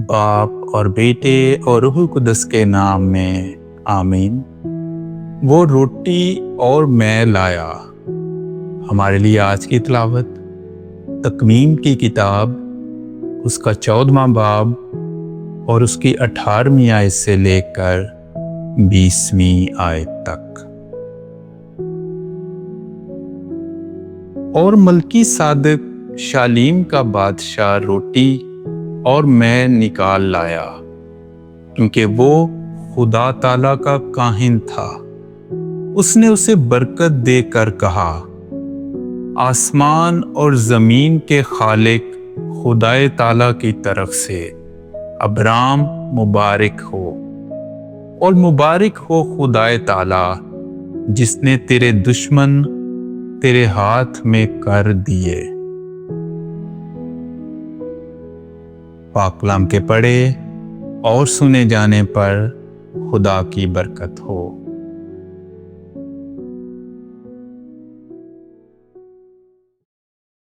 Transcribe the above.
बाप और बेटे और रूह कुदस के नाम में आमीन। वो रोटी और मैं लाया। हमारे लिए आज की तिलावत तकवीम की किताब उसका 14वां बाब और उसकी 18वीं आयत से लेकर 20वीं आयत तक। और मलकी सादिक शालीम का बादशाह रोटी और मैं निकाल लाया, क्योंकि वो खुदा ताला का काहिन था। उसने उसे बरकत देकर कहा, आसमान और ज़मीन के खालिक खुदाए ताला की तरफ से अब्राम मुबारक हो, और मुबारक हो खुदाए ताला जिसने तेरे दुश्मन तेरे हाथ में कर दिए। पाक कलाम के पढ़े और सुने जाने पर खुदा की बरकत हो।